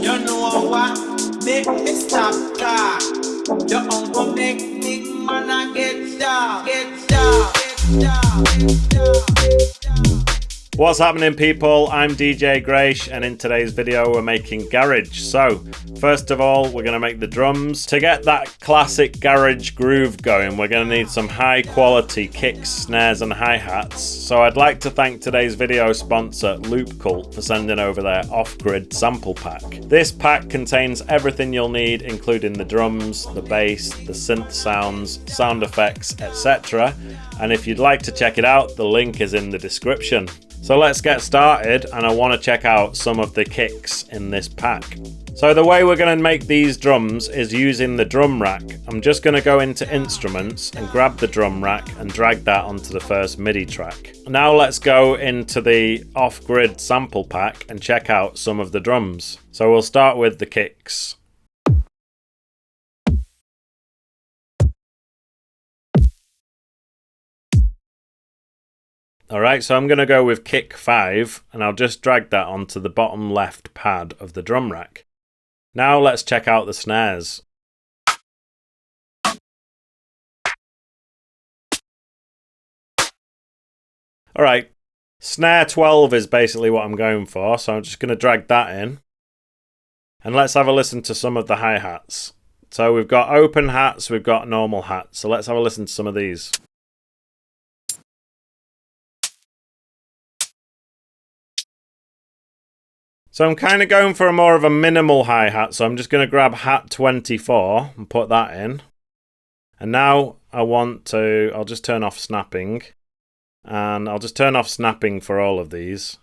You know what? Make me stop talk. You uncle make big man I get down, get down, get down, get down, get down. What's happening, people? I'm DJ Grace, and in today's video we're making garage. So first of all, we're going to make the drums. To get that classic garage groove going, we're going to need some high quality kicks, snares and hi-hats. So I'd like to thank today's video sponsor Loop Cult for sending over their off-grid sample pack. This pack contains everything you'll need, including the drums, the bass, the synth sounds, sound effects, etc. And if you'd like to check it out, the link is in the description. So let's get started, and I want to check out some of the kicks in this pack. So the way we're going to make these drums is using the drum rack. I'm just going to go into instruments and grab the drum rack and drag that onto the first MIDI track. Now let's go into the off-grid sample pack and check out some of the drums. So we'll start with the kicks. Alright, so I'm going to go with kick 5, and I'll just drag that onto the bottom left pad of the drum rack. Now let's check out the snares. Alright, snare 12 is basically what I'm going for, so I'm just going to drag that in. And let's have a listen to some of the hi-hats. So we've got open hats, we've got normal hats, so let's have a listen to some of these. So I'm kind of going for more of a minimal hi-hat, so I'm just going to grab hat 24 and put that in. And now I'll just turn off snapping. And I'll just turn off snapping for all of these.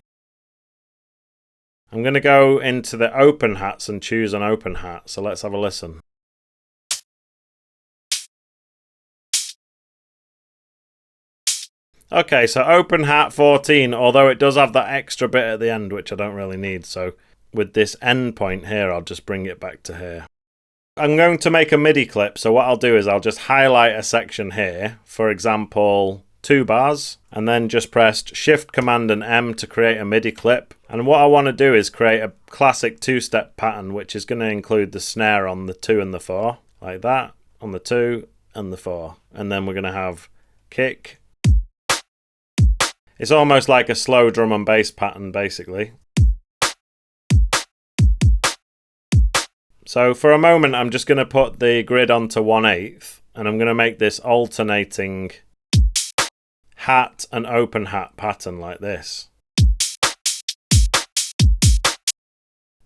I'm going to go into the open hats and choose an open hat, so let's have a listen. Okay, so open hat 14, although it does have that extra bit at the end, which I don't really need. So with this end point here, I'll just bring it back to here. I'm going to make a MIDI clip, so what I'll do is I'll just highlight a section here, for example, 2 bars, and then just press Shift, Command and M to create a MIDI clip. And what I want to do is create a classic 2-step pattern, which is going to include the snare on the 2 and the 4, like that, on the 2 and the 4. And then we're going to have kick. It's almost like a slow drum and bass pattern, basically. So for a moment, I'm just going to put the grid onto 1/8, and I'm going to make this alternating hat and open hat pattern like this.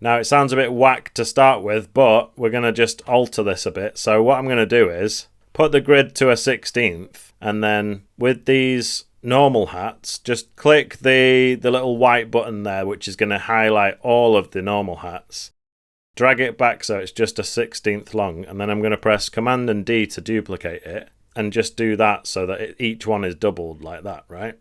Now it sounds a bit whack to start with, but we're going to just alter this a bit. So what I'm going to do is put the grid to a 16th, and then with these normal hats, just click the little white button there, which is going to highlight all of the normal hats. Drag it back so it's just a 16th long, and then I'm going to press Command and D to duplicate it, and just do that so that each one is doubled like that, right?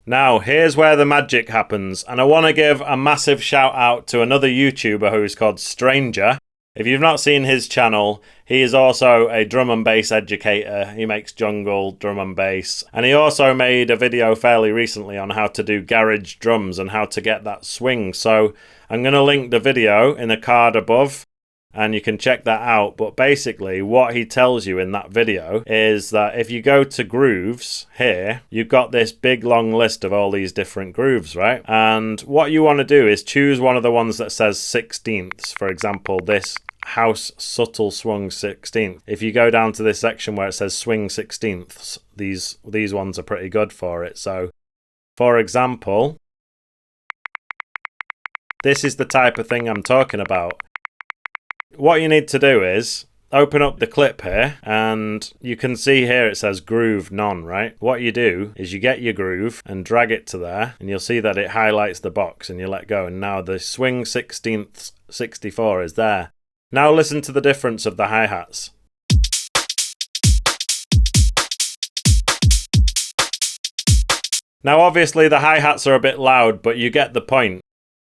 Now, here's where the magic happens, and I want to give a massive shout out to another YouTuber who's called Stranger. If you've not seen his channel, he is also a drum and bass educator. He makes jungle, drum and bass. And he also made a video fairly recently on how to do garage drums and how to get that swing. So I'm going to link the video in the card above, and you can check that out. But basically what he tells you in that video is that if you go to grooves here, you've got this big long list of all these different grooves, right? And what you want to do is choose one of the ones that says 16ths. For example, this house subtle swung 16th. If you go down to this section where it says swing 16ths, these ones are pretty good for it. So for example, this is the type of thing I'm talking about. What you need to do is open up the clip here, and you can see here it says groove none, right? What you do is you get your groove and drag it to there, and you'll see that it highlights the box, and you let go, and now the swing 16th 64 is there. Now listen to the difference of the hi-hats. Now obviously the hi-hats are a bit loud, but you get the point.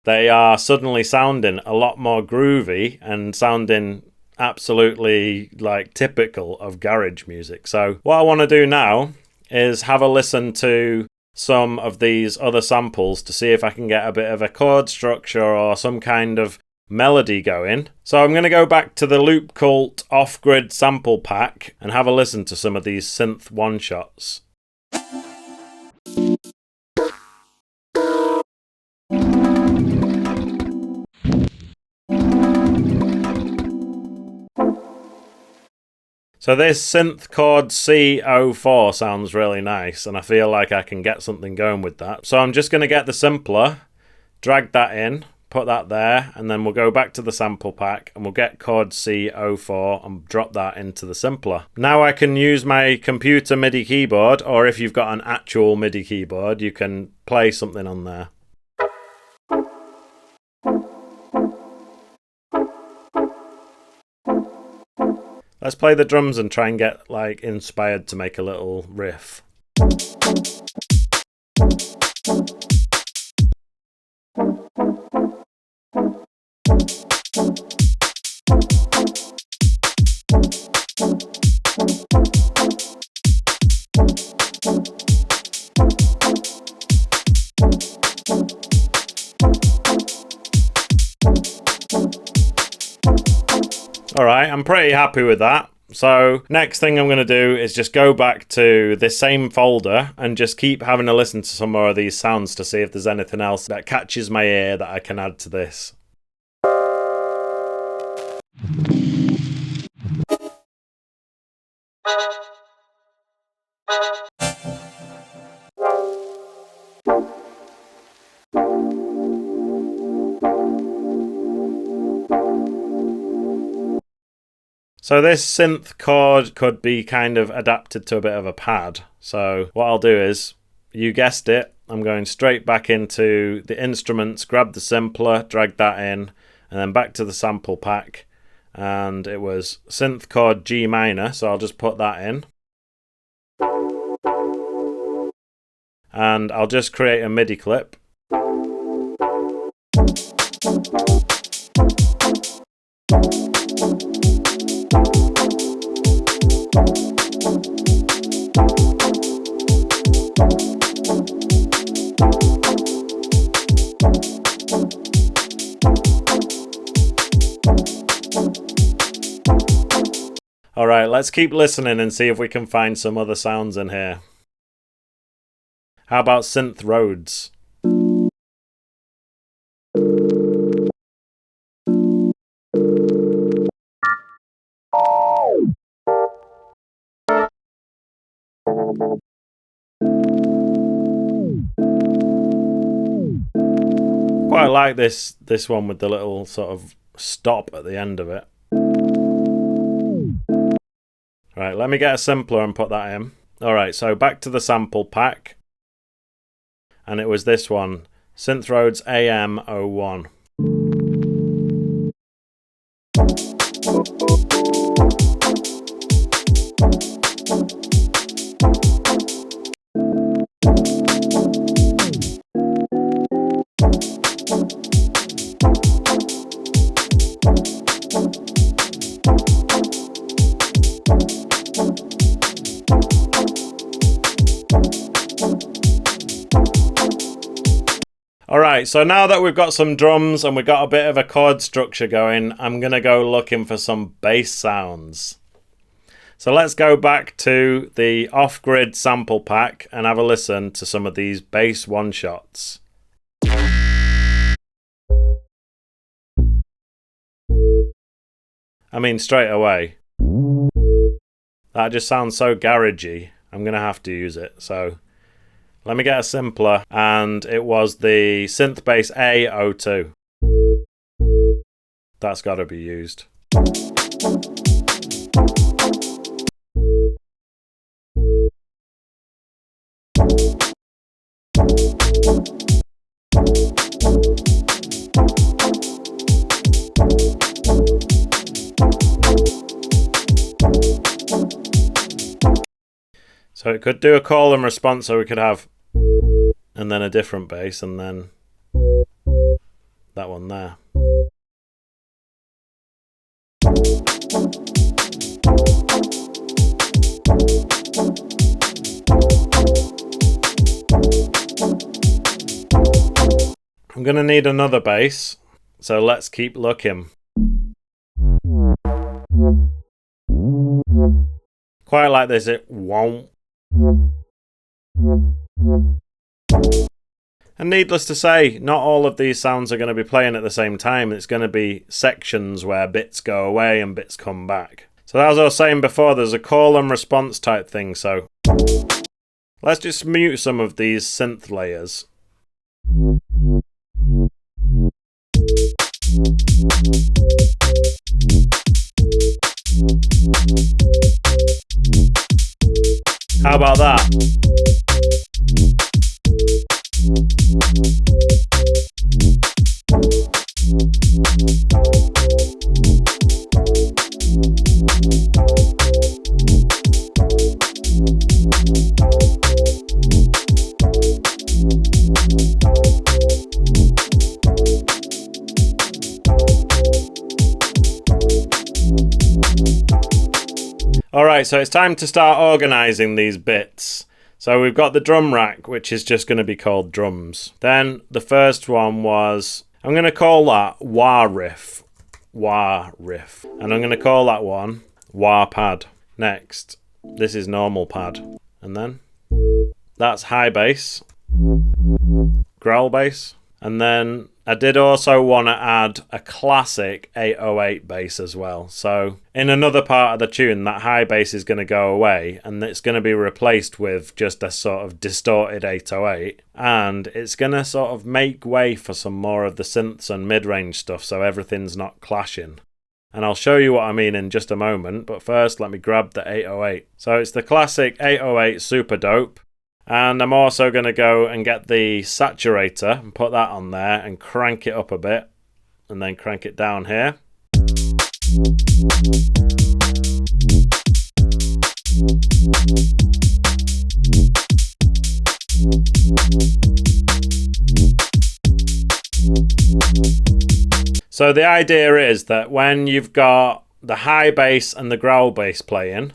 They are suddenly sounding a lot more groovy and sounding absolutely like typical of garage music. So what I want to do now is have a listen to some of these other samples to see if I can get a bit of a chord structure or some kind of melody going. So I'm going to go back to the Loop Cult off-grid sample pack and have a listen to some of these synth one-shots. So this synth chord C04 sounds really nice, and I feel like I can get something going with that. So I'm just going to get the simpler, drag that in, put that there, and then we'll go back to the sample pack and we'll get chord C04 and drop that into the simpler. Now I can use my computer MIDI keyboard, or if you've got an actual MIDI keyboard, you can play something on there. Let's play the drums and try and get like inspired to make a little riff. Alright, I'm pretty happy with that. So next thing I'm going to do is just go back to the same folder and just keep having a listen to some more of these sounds to see if there's anything else that catches my ear that I can add to this. So this synth chord could be kind of adapted to a bit of a pad. So what I'll do is, you guessed it, I'm going straight back into the instruments, grab the simpler, drag that in, and then back to the sample pack. And it was synth chord G minor, so I'll just put that in. And I'll just create a MIDI clip. Alright, let's keep listening and see if we can find some other sounds in here. How about synth Rhodes? Quite like this one with the little sort of stop at the end of it. Right, let me get a simpler and put that in. Alright, so back to the sample pack. And it was this one, Synth Rhodes AM01. Alright, so now that we've got some drums and we've got a bit of a chord structure going, I'm going to go looking for some bass sounds. So let's go back to the off-grid sample pack and have a listen to some of these bass one-shots. I mean, straight away. That just sounds so garagey. I'm going to have to use it, so let me get a simpler, and it was the synth bass A02. That's got to be used. So it could do a call and response, so we could have and then a different bass, and then that one there. I'm going to need another bass, so let's keep looking. Quite like this, it won't. And needless to say, not all of these sounds are going to be playing at the same time. It's going to be sections where bits go away and bits come back. So as I was saying before, there's a call and response type thing, so let's just mute some of these synth layers. How about that? Alright, so it's time to start organising these bits. So we've got the drum rack, which is just going to be called drums. Then the first one was, I'm going to call that wah riff. Wah riff. And I'm going to call that one wah pad. Next, this is normal pad. And then that's high bass, growl bass. And then I did also want to add a classic 808 bass as well. So in another part of the tune, that high bass is going to go away and it's going to be replaced with just a sort of distorted 808. And it's going to sort of make way for some more of the synths and mid-range stuff so everything's not clashing. And I'll show you what I mean in just a moment, but first let me grab the 808. So it's the classic 808 Super Dope. And I'm also going to go and get the saturator and put that on there and crank it up a bit and then crank it down here. So the idea is that when you've got the high bass and the growl bass playing,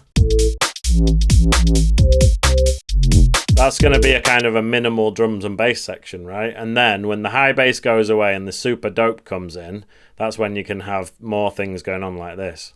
that's going to be a kind of a minimal drums and bass section, right? And then when the high bass goes away and the super dope comes in, that's when you can have more things going on like this.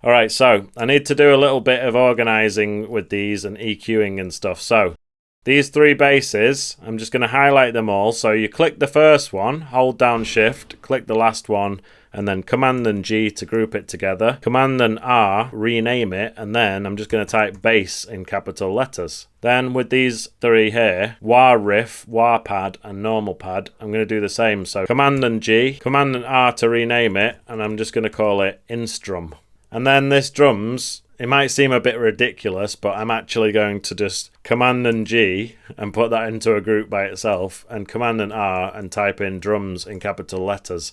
Alright, so I need to do a little bit of organising with these and EQing and stuff. So these three basses, I'm just going to highlight them all. So you click the first one, hold down shift, click the last one, and then Command and G to group it together. Command and R, rename it, and then I'm just going to type bass in capital letters. Then with these three here, wah riff, wah pad, and normal pad, I'm going to do the same. So Command and G, Command and R to rename it, and I'm just going to call it Instrum. And then this drums, it might seem a bit ridiculous, but I'm actually going to just Command and G and put that into a group by itself, and Command and R and type in drums in capital letters.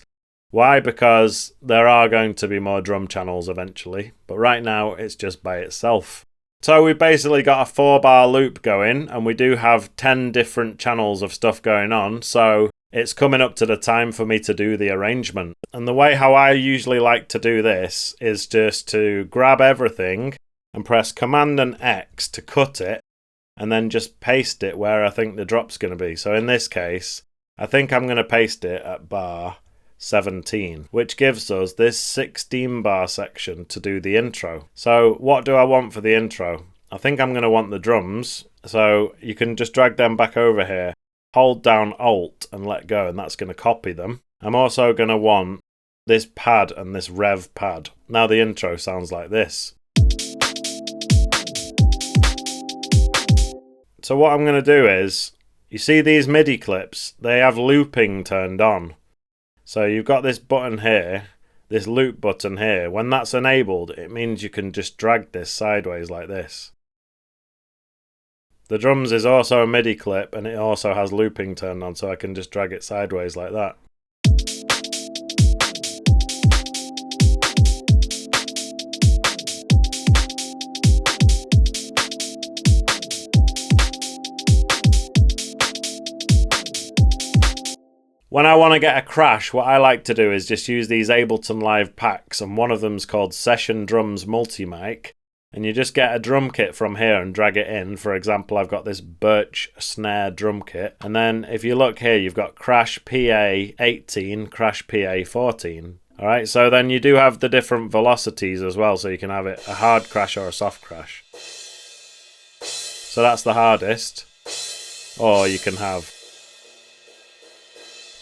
Why? Because there are going to be more drum channels eventually, but right now it's just by itself. So we've basically got a 4-bar loop going, and we do have 10 different channels of stuff going on, so it's coming up to the time for me to do the arrangement. And the way how I usually like to do this is just to grab everything and press Command and X to cut it, and then just paste it where I think the drop's going to be. So in this case, I think I'm going to paste it at bar 17, which gives us this 16 bar section to do the intro. So what do I want for the intro? I think I'm going to want the drums, so you can just drag them back over here, hold down Alt and let go, and that's going to copy them. I'm also going to want this pad and this rev pad. Now the intro sounds like this. So what I'm going to do is, you see these MIDI clips, they have looping turned on. So you've got this button here, this loop button here. When that's enabled, it means you can just drag this sideways like this. The drums is also a MIDI clip, and it also has looping turned on, so I can just drag it sideways like that. When I want to get a crash, what I like to do is just use these Ableton Live packs, and one of them's called Session Drums Multi-Mic. And you just get a drum kit from here and drag it in. For example, I've got this birch snare drum kit. And then if you look here, you've got crash PA 18, crash PA 14. Alright, so then you do have the different velocities as well. So you can have it a hard crash or a soft crash. So that's the hardest. Or you can have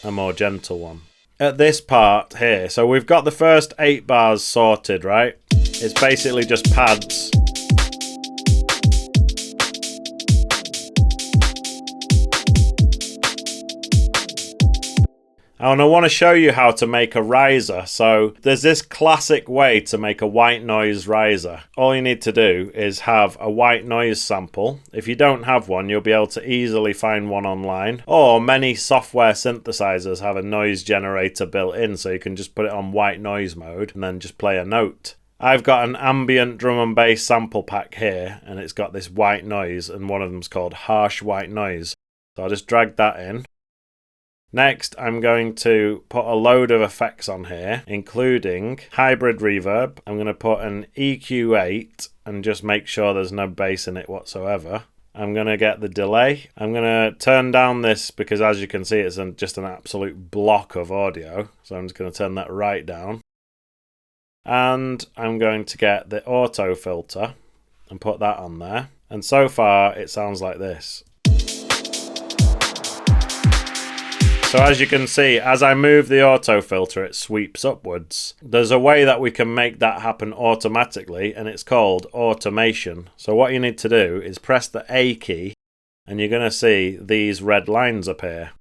a more gentle one. At this part here, so we've got the first 8 bars sorted, right? It's basically just pads. And I want to show you how to make a riser. So there's this classic way to make a white noise riser. All you need to do is have a white noise sample. If you don't have one, you'll be able to easily find one online. Or many software synthesizers have a noise generator built in, so you can just put it on white noise mode and then just play a note. I've got an ambient drum and bass sample pack here, and it's got this white noise, and one of them's called harsh white noise. So I'll just drag that in. Next, I'm going to put a load of effects on here, including hybrid reverb. I'm going to put an EQ8 and just make sure there's no bass in it whatsoever. I'm going to get the delay. I'm going to turn down this because, as you can see, it's just an absolute block of audio. So I'm just going to turn that right down. And I'm going to get the auto filter and put that on there. And so far, it sounds like this. So as you can see, as I move the auto filter, it sweeps upwards. There's a way that we can make that happen automatically, and it's called automation. So what you need to do is press the A key, and you're going to see these red lines appear.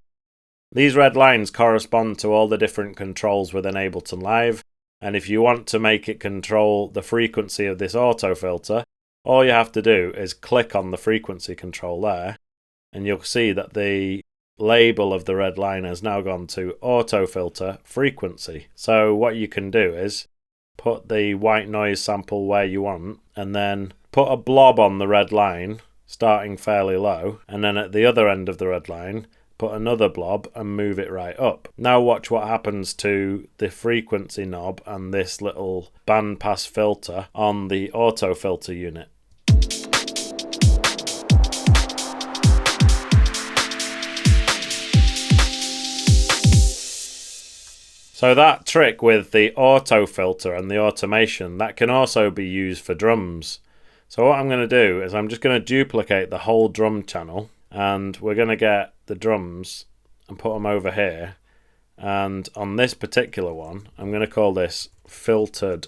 These red lines correspond to all the different controls within Ableton Live. And if you want to make it control the frequency of this auto filter, all you have to do is click on the frequency control there, and you'll see that the label of the red line has now gone to auto filter frequency. So what you can do is put the white noise sample where you want, and then put a blob on the red line starting fairly low, and then at the other end of the red line put another blob and move it right up. Now watch what happens to the frequency knob and this little bandpass filter on the auto filter unit. So that trick with the auto filter and the automation, that can also be used for drums. So what I'm going to do is I'm just going to duplicate the whole drum channel, and we're going to get the drums and put them over here. And on this particular one, I'm going to call this filtered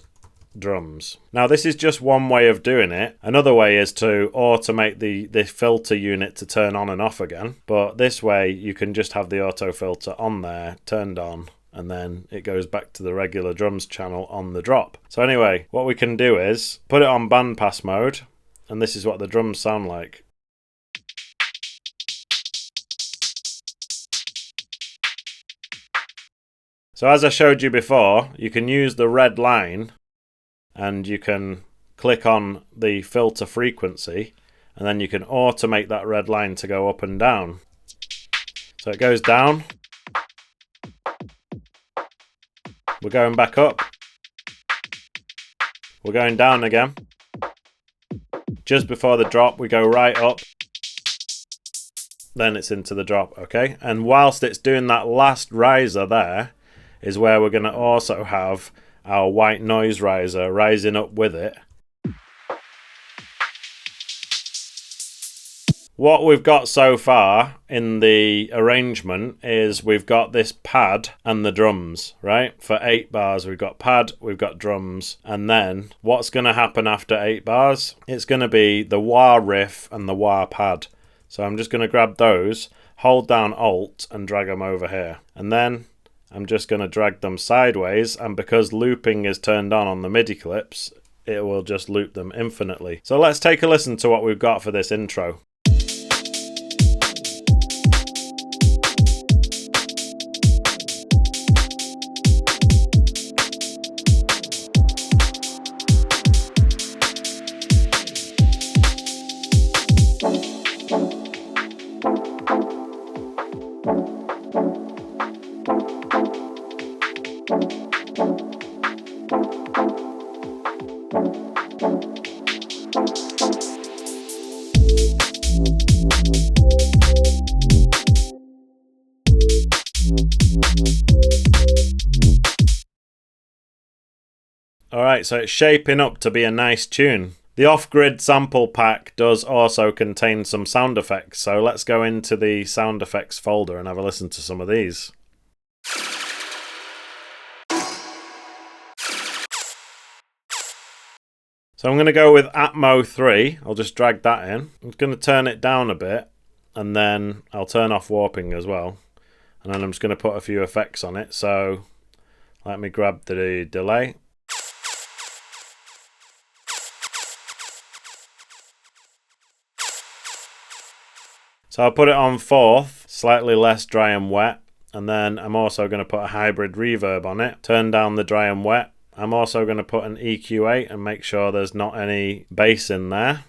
drums. Now this is just one way of doing it. Another way is to automate the filter unit to turn on and off again. But this way you can just have the auto filter on there, turned on, and then it goes back to the regular drums channel on the drop. So anyway, what we can do is put it on bandpass mode, and this is what the drums sound like. So as I showed you before, you can use the red line and you can click on the filter frequency, and then you can automate that red line to go up and down. So it goes down. We're going back up. We're going down again. Just before the drop, we go right up. Then it's into the drop, okay? And whilst it's doing that last riser there, is where we're going to also have our white noise riser rising up with it. What we've got so far in the arrangement is we've got this pad and the drums, right? For 8 bars, we've got pad, we've got drums, and then what's going to happen after 8 bars? It's going to be the wah riff and the wah pad. So I'm just going to grab those, hold down Alt, and drag them over here. And then I'm just going to drag them sideways, and because looping is turned on the MIDI clips, it will just loop them infinitely. So let's take a listen to what we've got for this intro. Alright, so it's shaping up to be a nice tune. The off-grid sample pack does also contain some sound effects, so let's go into the sound effects folder and have a listen to some of these. So I'm going to go with Atmo 3, I'll just drag that in. I'm going to turn it down a bit, and then I'll turn off warping as well. And then I'm just going to put a few effects on it, so let me grab the delay. So I'll put it on 4th, slightly less dry and wet, and then I'm also going to put a hybrid reverb on it. Turn down the dry and wet. I'm also going to put an EQ8 and make sure there's not any bass in there.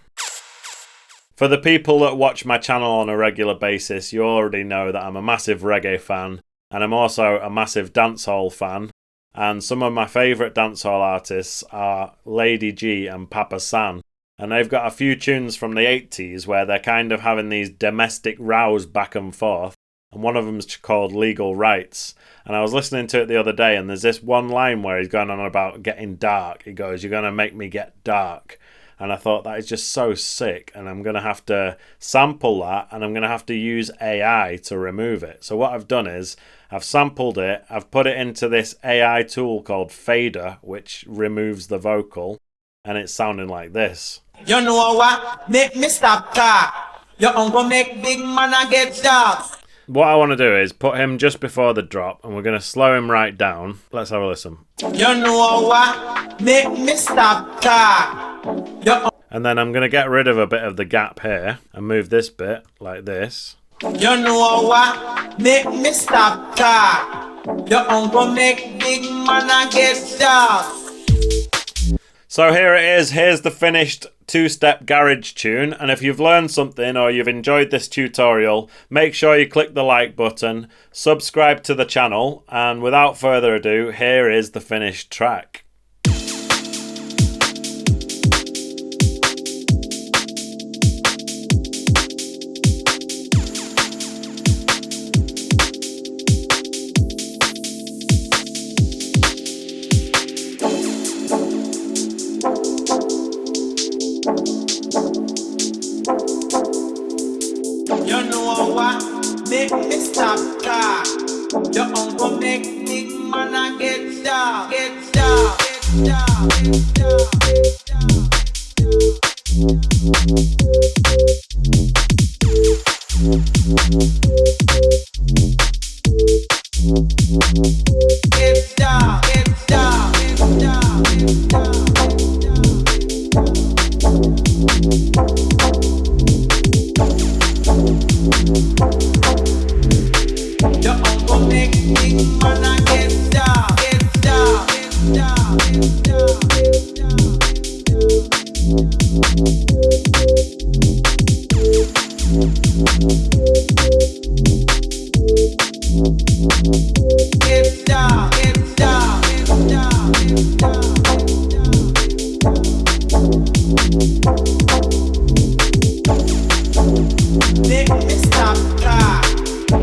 For the people that watch my channel on a regular basis, you already know that I'm a massive reggae fan, and I'm also a massive dancehall fan. And some of my favourite dancehall artists are Lady G and Papa San. And they've got a few tunes from the 80s where they're kind of having these domestic rows back and forth. And one of them's called Legal Rights. And I was listening to it the other day, and there's this one line where he's going on about getting dark. He goes, "You're going to make me get dark." And I thought that is just so sick, and I'm going to have to sample that, and I'm going to have to use AI to remove it. So what I've done is I've sampled it, I've put it into this AI tool called Fader, which removes the vocal, and it's sounding like this. You know what? Make me stop talk. Your uncle make big man a get dark. What I want to do is put him just before the drop, and we're going to slow him right down. Let's have a listen. You know what? Make me stop talk. And then I'm going to get rid of a bit of the gap here and move this bit like this. You know what? Make me stop talk. Your uncle make big man a get dark. So here it is, here's the finished two-step garage tune, and if you've learned something or you've enjoyed this tutorial, make sure you click the like button, subscribe to the channel, and without further ado, here is the finished track. You know what? Make me stop talk. Your uncle make big man a get dark, get dark, get dark, get dark, get dark. Get dark, get dark, get dark, get dark. Your uncle make big man a get dark, get dark, get dark, get dark, get dark. Get dark, get dark, get dark, get dark. Make me stop talk.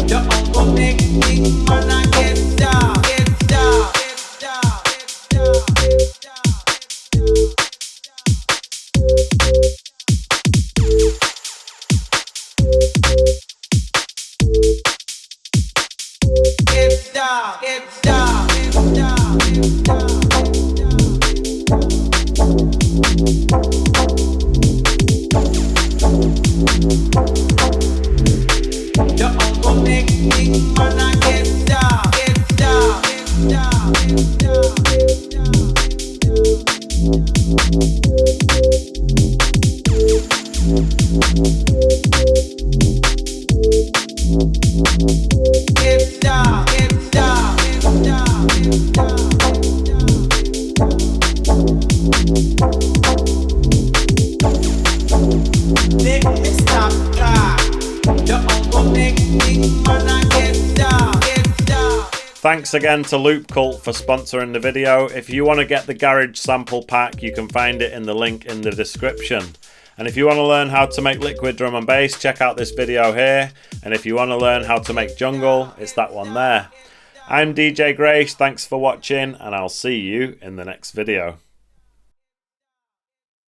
Your uncle make big man a get dark, get dark, get dark, get dark, get dark. Get dark, get dark, get dark, get dark. Your uncle make big man a get dark, get dark, get dark, get dark, get dark. Get dark, get dark, get dark, get dark. Make me stop talk. Your uncle make big man a get dark, get dark. Thanks again to Loop Cult for sponsoring the video. If you want to get the garage sample pack, you can find it in the link in the description. And if you want to learn how to make liquid drum and bass, check out this video here. And if you want to learn how to make jungle, it's that one there. I'm DJ Grace, thanks for watching, and I'll see you in the next video.